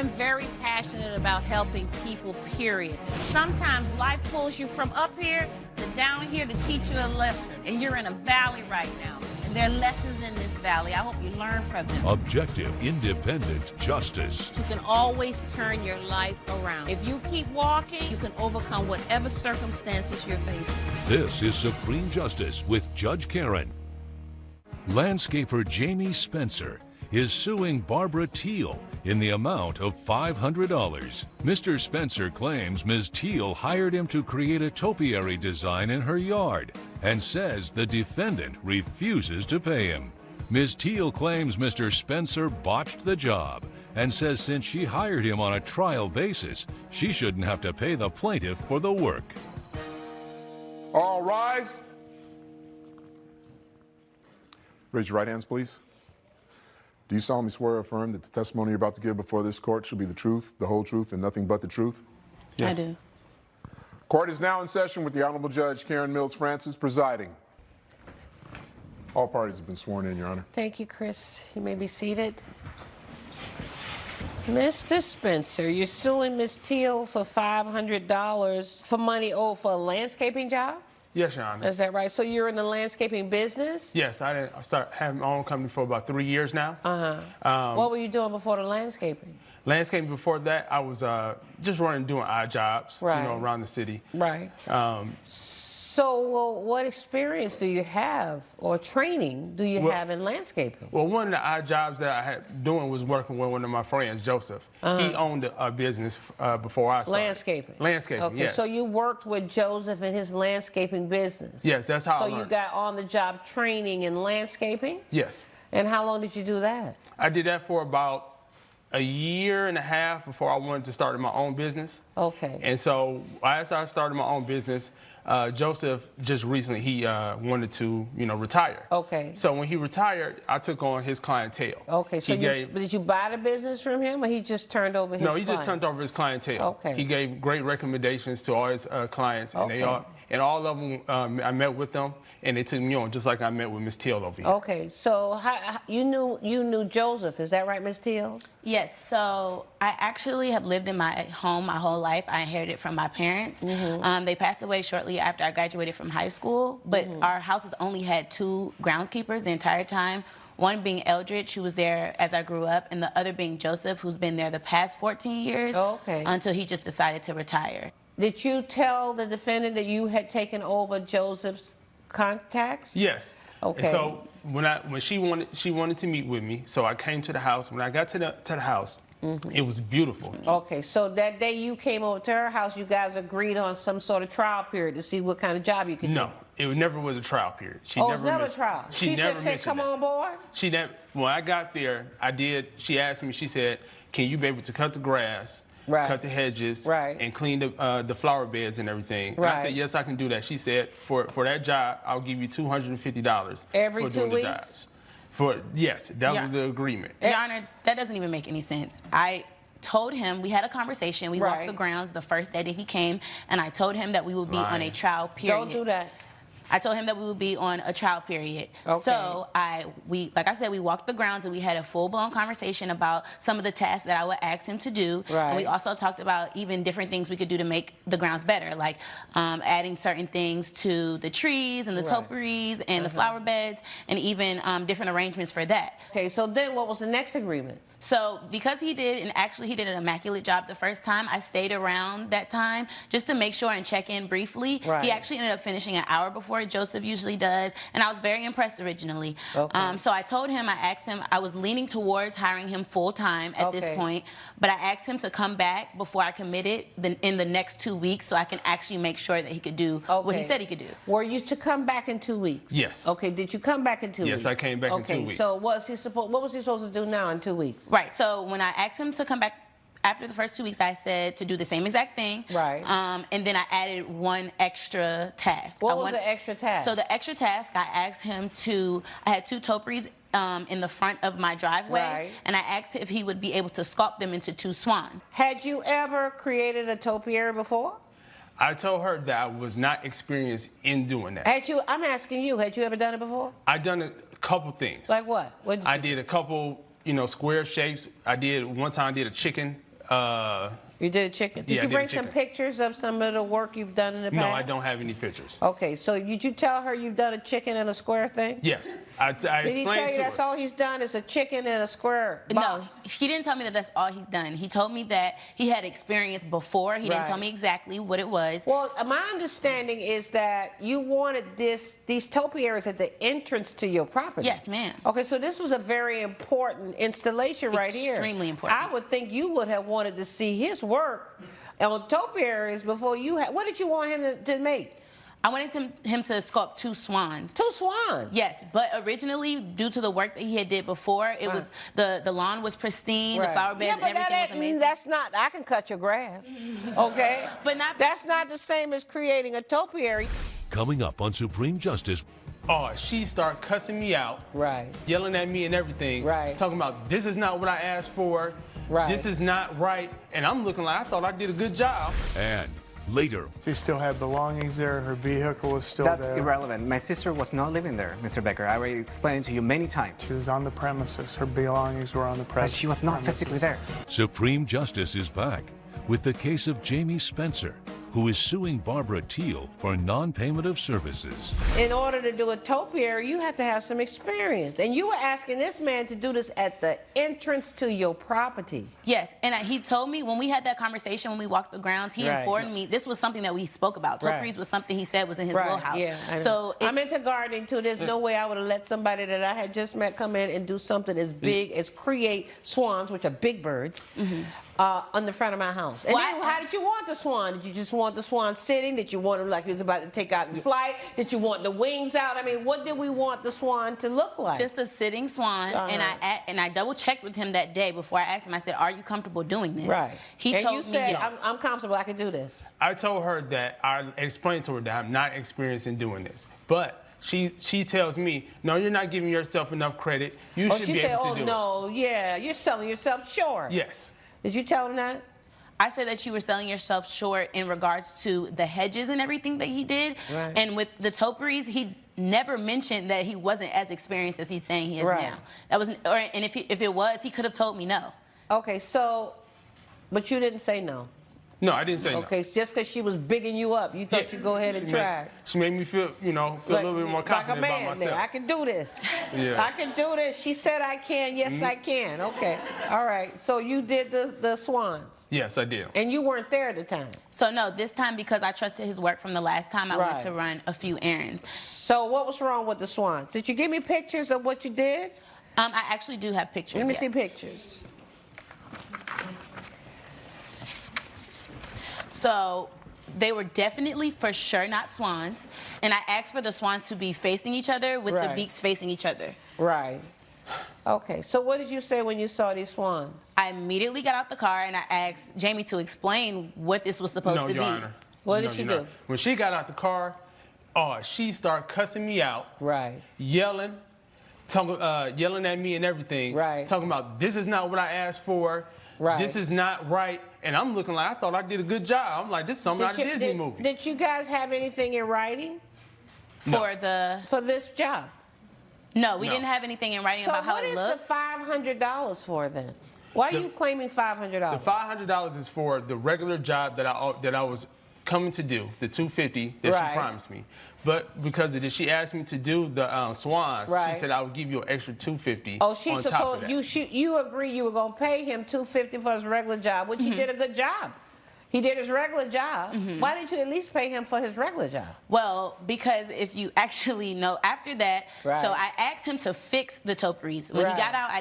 I'm very passionate about helping people, period. Sometimes life pulls you from up here to down here to teach you a lesson, and you're in a valley right now. And there are lessons in this valley. I hope you learn from them. Objective, independent justice. You can always turn your life around. If you keep walking, you can overcome whatever circumstances you're facing. This is Supreme Justice with Judge Karen. Landscaper Jamie Spencer is suing Barbara Teal in the amount of $500. Mr. Spencer claims Ms. Teal hired him to create a topiary design in her yard and says the defendant refuses to pay him. Ms. Teal claims Mr. Spencer botched the job and says since she hired him on a trial basis, she shouldn't have to pay the plaintiff for the work. All rise. Raise your right hands, please. Do you solemnly swear or affirm that the testimony you're about to give before this court shall be the truth, the whole truth, and nothing but the truth? Yes. I do. Court is now in session with the Honorable Judge Karen Mills Francis presiding. All parties have been sworn in, Your Honor. Thank you, Chris. You may be seated. Mr. Spencer, you're suing Ms. Teal for $500 for money owed for a landscaping job? Yes, Your Honor. Is that right? So you're in the landscaping business? Yes, I started having my own company for about 3 years now. What were you doing before the landscaping? Landscaping before that, I was just doing odd jobs, right, around the city. Right. So what experience do you have or training do you have in landscaping? Well, one of the odd jobs that I had doing was working with one of my friends, Joseph. He owned a business before I started. Landscaping? Landscaping, okay, yes. So you worked with Joseph in his landscaping business? Yes, that's how I learned. So you got on-the-job training in landscaping? Yes. And how long did you do that? I did that for about a year and a half before I wanted to start my own business. Okay. And so as I started my own business, Joseph just recently, he wanted to, retire. Okay. So when he retired, I took on his clientele. Okay, so did you buy the business from him or he just turned over his clients? No, he just turned over his clientele. Okay. He gave great recommendations to all his clients, and all of them, I met with them, and they took me on just like I met with Ms. Teal over here. Okay, so you knew Joseph, is that right, Ms. Teal? Yes, so I actually have lived in my home my whole life. I inherited it from my parents. They passed away shortly after I graduated from high school, but our house has only had 2 groundskeepers the entire time. One being Eldridge, who was there as I grew up, and the other being Joseph, who's been there the past 14 years until he just decided to retire. Did you tell the defendant that you had taken over Joseph's contacts? Yes. Okay. And so when she wanted to meet with me, so I came to the house. When I got to the house, it was beautiful. Okay, so that day you came over to her house, you guys agreed on some sort of trial period to see what kind of job you could do? No, it never was a trial period. It was never a trial? She never just said, come on board? She never, when I got there, she asked me, she said, can you be able to cut the grass, cut the hedges, and clean the flower beds and everything? And I said, yes, I can do that. She said, for that job, I'll give you $250 every for 2 doing weeks? the jobs. Yes, that was the agreement. Your Honor, that doesn't even make any sense. I told him, we had a conversation, we walked the grounds the first day that he came, and I told him that we would be on a trial period. Don't do that. I told him that we would be on a trial period. Okay. So like I said, we walked the grounds and we had a full-blown conversation about some of the tasks that I would ask him to do. And we also talked about even different things we could do to make the grounds better, like adding certain things to the trees and the topiaries and the flower beds, and even different arrangements for that. Okay, so then what was the next agreement? So because he did an immaculate job the first time, I stayed around that time just to make sure and check in briefly. He actually ended up finishing an hour before Joseph usually does, and I was very impressed originally. So I told him, I asked him, I was leaning towards hiring him full-time at this point, but I asked him to come back before I committed in the next 2 weeks so I can actually make sure that he could do what he said he could do. Were you to come back in 2 weeks? Yes. Okay, did you come back in 2 weeks? Yes, I came back in 2 weeks. Okay, so what was he supposed to do now in 2 weeks? Right, so when I asked him to come back after the first 2 weeks, I said to do the same exact thing. And then I added one extra task. What was the extra task? So the extra task, I asked him I had 2 topiaries in the front of my driveway, and I asked if he would be able to sculpt them into 2 swans. Had you ever created a topiary before? I told her that I was not experienced in doing that. I'm asking you, had you ever done it before? I've done a couple things. Like what? I did a couple, square shapes. One time I did a chicken You did a chicken? Did you bring some pictures of some of the work you've done in the past? No, I don't have any pictures. Okay, so did you tell her you've done a chicken and a square thing? Yes. I explained Did he tell you that's all he's done is a chicken and a square box? No, he didn't tell me that that's all he's done. He told me that he had experience before. He didn't tell me exactly what it was. Well, my understanding is that you wanted these topiaries at the entrance to your property. Yes, ma'am. Okay, so this was a very important installation right here. Extremely important. I would think you would have wanted to see his work on topiaries before you had. What did you want him to make? I wanted him to sculpt 2 swans. 2 swans? Yes, but originally, due to the work that he had did before, it was the lawn was pristine, the flower beds, and everything was amazing. That's not, I can cut your grass, okay? But not. That's not the same as creating a topiary. Coming up on Supreme Justice. Oh, she started cussing me out. Right. Yelling at me and everything. Right. Talking about, this is not what I asked for. Right. This is not right. And I'm looking like I thought I did a good job. And later. She still had belongings there. Her vehicle was still there. That's irrelevant. My sister was not living there, Mr. Becker. I already explained it to you many times. She was on the premises. Her belongings were on the premises. But she was not physically there. Supreme Justice is back with the case of Jamie Spencer, who is suing Barbara Teal for non-payment of services. In order to do a topiary, you have to have some experience. And you were asking this man to do this at the entrance to your property. Yes, and he told me when we had that conversation, when we walked the grounds, he informed me this was something that we spoke about. Topiaries was something he said was in his wheelhouse. Yeah, so I'm into gardening too. There's no way I would have let somebody that I had just met come in and do something as big as create swans, which are big birds, on the front of my house. And then how did you want the swan? Did you just want the swan sitting? Did you want him like he was about to take out in flight? Did you want the wings out? I mean, what did we want the swan to look like? Just a sitting swan. And I double checked with him that day before I asked him. I said, "Are you comfortable doing this?" Right. He told you said, me yes. I'm comfortable. I can do this. I told her that I explained to her that I'm not experienced in doing this, but she tells me, no, you're not giving yourself enough credit. You should be able to do it. Oh, no, yeah, you're selling yourself short. Yes. Did you tell him that? I said that you were selling yourself short in regards to the hedges and everything that he did. Right. And with the topiaries, he never mentioned that he wasn't as experienced as he's saying he is now. That was, and if it was, he could have told me no. Okay, so, but you didn't say no. No, I didn't say no. Okay, just because she was bigging you up, you thought you'd go ahead and try. She made me feel, feel a little bit more confident like a man about myself. There. I can do this. Yeah. I can do this. She said I can. Yes, I can. Okay. All right. So you did the swans. Yes, I did. And you weren't there at the time. So no, this time because I trusted his work from the last time, I went to run a few errands. So what was wrong with the swans? Did you give me pictures of what you did? I actually do have pictures. Let me see pictures. So they were definitely for sure not swans. And I asked for the swans to be facing each other with the beaks facing each other. Right. Okay. So what did you say when you saw these swans? I immediately got out the car and I asked Jamie to explain what this was supposed to be. Your Honor. What did she do? When she got out the car, she started cussing me out. Right. Yelling at me and everything. Right. Talking about, this is not what I asked for. Right. This is not right. And I'm looking like I thought I did a good job. I'm like, this is something out of a Disney movie. Did you guys have anything in writing? For this job? No, we didn't have anything in writing about how it looks. So what is the $500 for then? Why are you claiming $500? The $500 is for the regular job that I was coming to do, the $250 that she promised me. But because of this, she asked me to do the swans. She said I would give you an extra $250 on top of that. You agreed you were going to pay him $250 for his regular job, which he did a good job. He did his regular job. Why didn't you at least pay him for his regular job? Well, because if you actually know, after that, so I asked him to fix the topiaries. When he got out,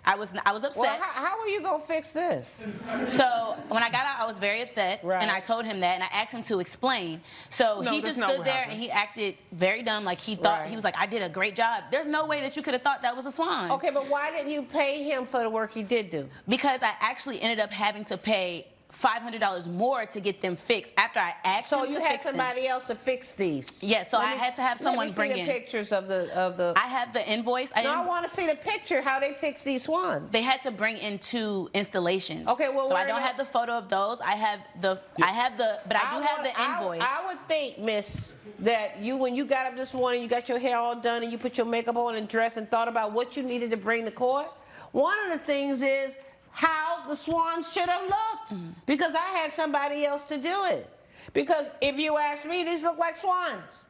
I was upset. Well, how are you going to fix this? So when I got out, I was very upset, and I told him that, and I asked him to explain. So he just stood there, and he acted very dumb, like he thought, he was like, I did a great job. There's no way that you could have thought that was a swan. Okay, but why didn't you pay him for the work he did do? Because I actually ended up having to pay $500 more to get them fixed after I asked him to fix them. So you had somebody else to fix these? Yes, so I had to have someone bring in. Let me see the pictures of the... I have the invoice. I want to see the picture, how they fix these swans. They had to bring in 2 installations. Okay, well, so I don't have the photo of those. But I do have the invoice. I would think, miss, that when you got up this morning, you got your hair all done and you put your makeup on and dressed and thought about what you needed to bring to court. One of the things is how the swans should have looked because I had somebody else to do it. Because if you ask me, these look like swans.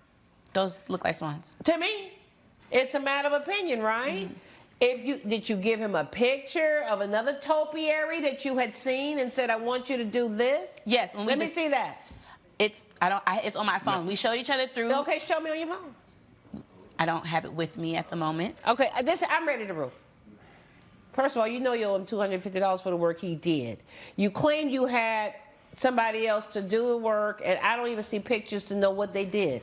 Those look like swans. To me, it's a matter of opinion, right? Did you give him a picture of another topiary that you had seen and said, I want you to do this? Yes. Let me see that. It's on my phone. We showed each other through. Okay, show me on your phone. I don't have it with me at the moment. Okay, I'm ready to rule. First of all, you know you owe him $250 for the work he did. You claimed you had somebody else to do the work, and I don't even see pictures to know what they did.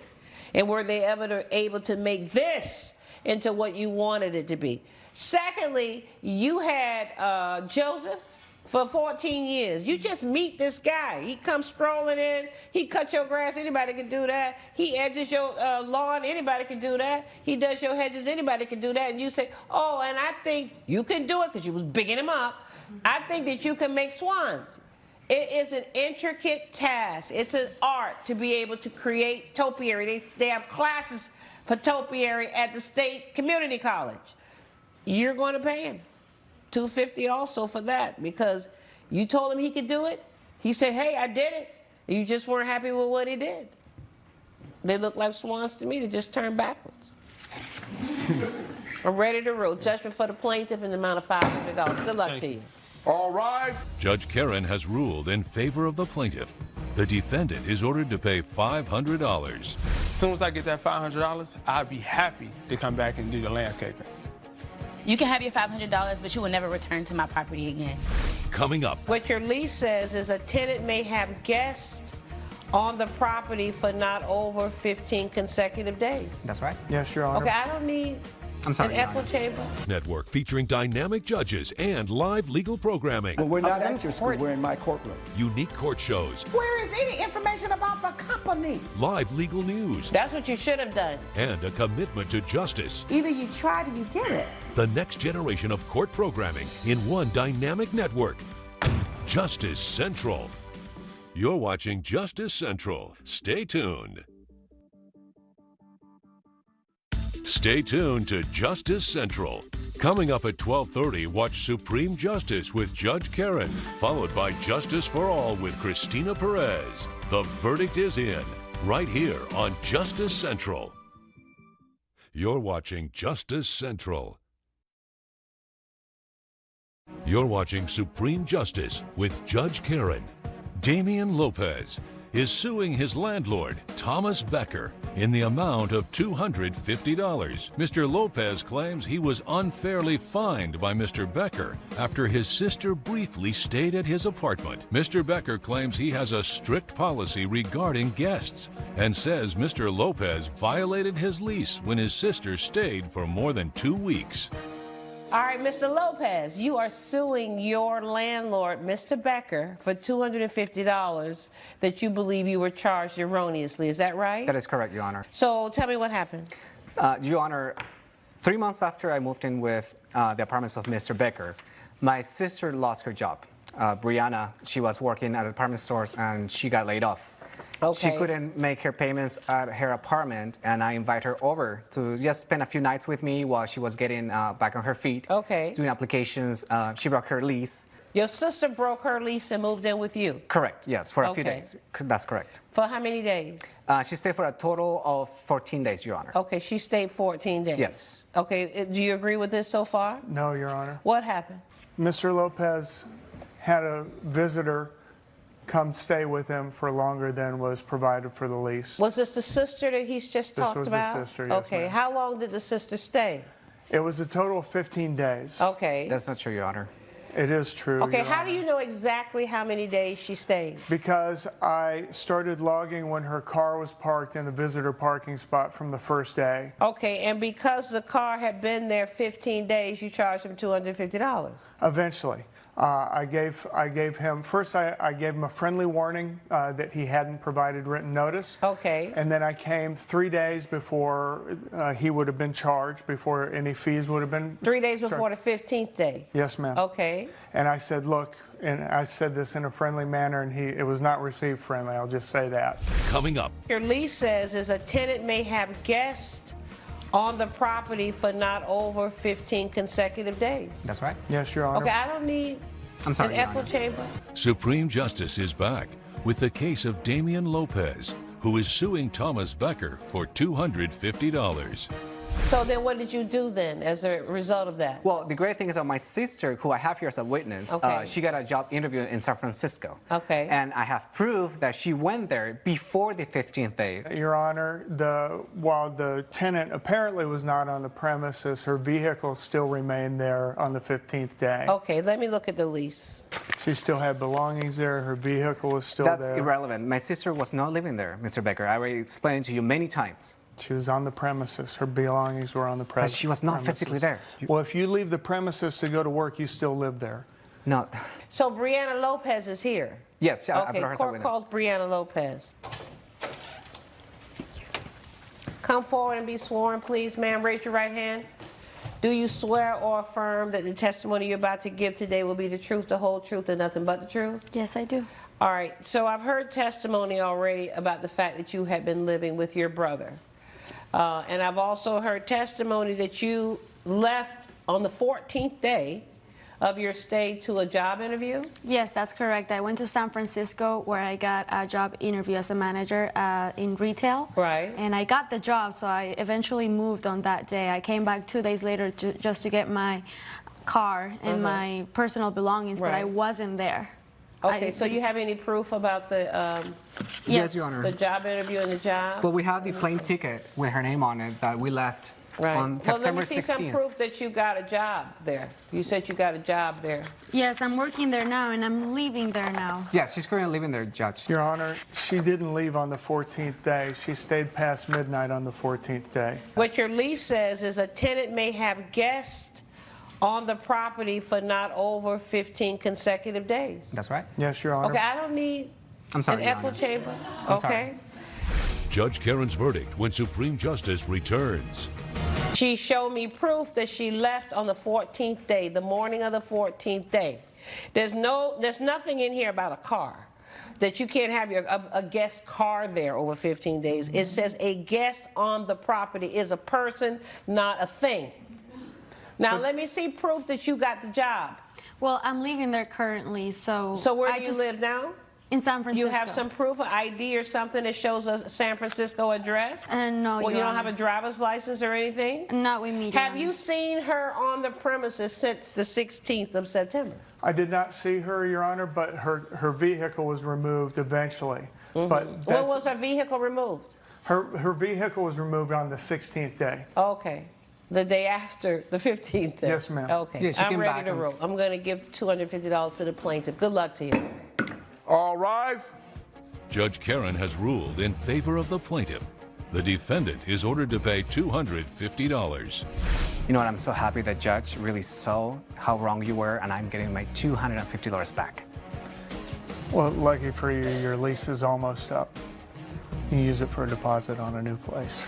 And were they ever able to make this into what you wanted it to be? Secondly, you had Joseph for 14 years. You just meet this guy. He comes strolling in. He cuts your grass. Anybody can do that. He edges your lawn. Anybody can do that. He does your hedges. Anybody can do that. And you say, oh, and I think you can do it because you was bigging him up. I think that you can make swans. It is an intricate task. It's an art to be able to create topiary. They have classes for topiary at the State Community College. You're going to pay him $250 also for that because you told him he could do it. He said, hey, I did it. You just weren't happy with what he did. They look like swans to me. They just turned backwards. I'm ready to rule. Judgment for the plaintiff in the amount of $500. Good luck to you. All rise. Judge Karen has ruled in favor of the plaintiff. The defendant is ordered to pay $500. As soon as I get that $500, I'd be happy to come back and do the landscaping. You can have your $500, but you will never return to my property again. Coming up. What your lease says is a tenant may have guests on the property for not over 15 consecutive days. That's right. Yes, Your Honor. Okay, I don't need an echo chamber. Network featuring dynamic judges and live legal programming. Well, we're not at your school. We're in my courtroom. Unique court shows. Where is any information about the company? Live legal news. That's what you should have done. And a commitment to justice. Either you tried or you did it. The next generation of court programming in one dynamic network. Justice Central. You're watching Justice Central. Stay tuned. Stay tuned to Justice Central. Coming up at 12:30, watch Supreme Justice with Judge Karen, followed by Justice for All with Christina Perez. The verdict is in, right here on Justice Central. You're watching Justice Central. You're watching Supreme Justice with Judge Karen. Damian Lopez is suing his landlord, Thomas Becker, in the amount of $250. Mr. Lopez claims he was unfairly fined by Mr. Becker after his sister briefly stayed at his apartment. Mr. Becker claims he has a strict policy regarding guests and says Mr. Lopez violated his lease when his sister stayed for more than 2 weeks. All right, Mr. Lopez, you are suing your landlord, Mr. Becker, for $250 that you believe you were charged erroneously. Is that right? That is correct, Your Honor. So tell me what happened. Your Honor, 3 months after I moved in with the apartments of Mr. Becker, my sister lost her job. Brianna, she was working at department stores and she got laid off. Okay. She couldn't make her payments at her apartment, and I invited her over to just spend a few nights with me while she was getting back on her feet. Okay. Doing applications. She broke her lease. Your sister broke her lease and moved in with you? Correct, yes, for a few days. That's correct. For how many days? She stayed for a total of 14 days, Your Honor. Okay, she stayed 14 days. Yes. Okay, do you agree with this so far? No, Your Honor. What happened? Mr. Lopez had a visitor come stay with him for longer than was provided for the lease. Was this the sister that he's just talked about? This was the sister, yes, Okay, ma'am. how long did the sister stay? It was a total of 15 days. Okay. That's not true, Your Honor. It is true. Okay, Your how Honor. do you know exactly how many days she stayed? Because I started logging when her car was parked in the visitor parking spot from the first day. Okay, and because the car had been there 15 days, you charged him $250? Eventually. I gave him, first I gave him a friendly warning that he hadn't provided written notice. Okay. And then I came 3 days before he would have been charged, before any fees would have been 3 days before the 15th day? Yes, ma'am. Okay. And I said, look, and I said this in a friendly manner, and it was not received friendly, I'll just say that. Coming up. Your lease says is a tenant may have guests on the property for not over 15 consecutive days. That's right. Yes, Your Honor. Okay, I don't need I'm sorry, An echo chamber? Supreme Justice is back with the case of Damian Lopez, who is suing Thomas Becker for $250. So then what did you do then as a result of that? Well, the great thing is that my sister, who I have here as a witness, she got a job interview in San Francisco. Okay. And I have proof that she went there before the 15th day. Your Honor, while the tenant apparently was not on the premises, her vehicle still remained there on the 15th day. Okay, let me look at the lease. She still had belongings there. Her vehicle was still there. That's irrelevant. My sister was not living there, Mr. Becker. I already explained to you many times. She was on the premises. Her belongings were on the premises. But she was not physically there. Well, if you leave the premises to go to work, you still live there. No. So Brianna Lopez is here? Yes. Okay, court calls Brianna Lopez. Come forward and be sworn, please, ma'am. Raise your right hand. Do you swear or affirm that the testimony you're about to give today will be the truth, the whole truth, and nothing but the truth? Yes, I do. All right. So I've heard testimony already about the fact that you had been living with your brother. And I've also heard testimony that you left on the 14th day of your stay to a job interview? Yes, that's correct. I went to San Francisco where I got a job interview as a manager in retail. Right. And I got the job, so I eventually moved on that day. I came back 2 days later just to get my car and my personal belongings, but I wasn't there. Okay, so you have any proof about the yes, Your Honor. The job interview and the job? Well, we have the plane ticket with her name on it that we left on September 16th. Let me see some proof that you got a job there. You said you got a job there. Yes, I'm working there now, and I'm leaving there now. Yes, she's currently living there, Judge. Your Honor, she didn't leave on the 14th day. She stayed past midnight on the 14th day. What your lease says is a tenant may have guests on the property for not over 15 consecutive days. That's right. Yes, Your Honor. Okay, I don't need an echo chamber. Okay. Judge Karen's verdict when Supreme Justice returns. She showed me proof that she left on the 14th day, the morning of the 14th day. There's nothing in here about a car, that you can't have a guest car there over 15 days. It says a guest on the property is a person, not a thing. Now, let me see proof that you got the job. Well, I'm living there currently, so... So where do you live now? In San Francisco. You have some proof, an ID or something that shows a San Francisco address? No, Well, you don't have a driver's license or anything? Not with me, Have you seen her on the premises since the 16th of September? I did not see her, Your Honor, but her vehicle was removed eventually. But when was her vehicle removed? Her vehicle was removed on the 16th day. Okay. The day after the 15th day? Yes, ma'am. Okay. Yeah, I'm ready to roll. I'm going to give $250 to the plaintiff. Good luck to you. All rise. Judge Karen has ruled in favor of the plaintiff. The defendant is ordered to pay $250. You know what? I'm so happy that Judge really saw how wrong you were, and I'm getting my $250 back. Well, lucky for you, your lease is almost up. You can use it for a deposit on a new place.